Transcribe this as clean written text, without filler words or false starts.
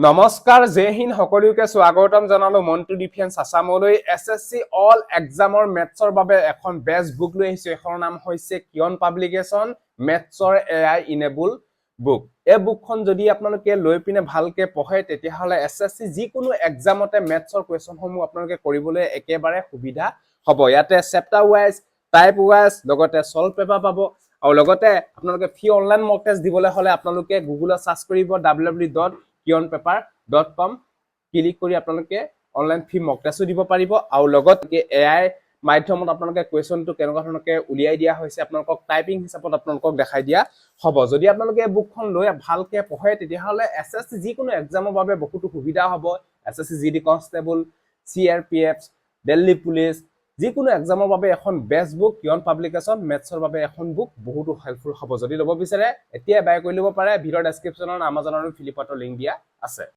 নমস্কাৰ জয় হিন্দ সকলোকে স্বাগতম জনালো মন্টু ডিফেন্স আসামলৈ এসএসসি অল এক্সামৰ মেথছৰ বাবে এখন বেষ্ট বুক লৈ আহিছে এখনৰ নাম হৈছে কিয়ন পাব্লিকেশন মেথছৰ এআই ইনেবল বুক এই বুকখন যদি আপোনালোকে লৈ পিনে ভালকে পঢ়ে তেতিয়াহলে এসএসসি যিকোনো এক্সামতে মেথছৰ কোৱেশ্যনসমূহ আপোনালোকে কৰিবলৈ একেবাৰে সুবিধা হ'ব ইয়াতে চেপ্টাৰ ওয়াইজ টাইপ ওয়াইজ লগতে সলভ পেপাৰ পাব আৰু লগতে আপোনালোকে ফ্ৰী অনলাইন মক টেষ্ট দিবলৈ হলে আপোনালোকে গুগলত সাৰ্চ কৰিব www.kionpaper.com ক্লিক কৰি আপোনালোকে অনলাইন ফ্ৰী মক টেষ্টও দিব পাৰিব আৰু লগতে এআই মাধ্যমত আপোনালোকে কোৱেশ্যনটো কেনেকুৱা ধৰণকে উলিয়াই দিয়া হৈছে আপোনালোকক টাইপিং হিচাপত আপোনালোকক দেখাই দিয়া হ'ব যদি আপোনালোকে বুকখন লৈ ভালকে পঢ়ে তেতিয়াহলে এসএসসি যিকোনো এক্সামৰ বাবে বহুত সুবিধা হ'ব SSC GD constable CRPF Delhi police যিকোনো এক্সামৰ বাবে এখন বেষ্ট বুক কিয়ন পাব্লিকেশন মেথছৰ বাবে এখন বুক বহুত হেল্পফুল হ'ব যদি ল'ব বিচাৰে এতিয়া বাই কৰি ল'ব পাৰে ভিডিঅ ডেসক্ৰিপচনত আমাজন আৰু ফ্লিপকাৰ্টৰ লিংক দিয়া আছে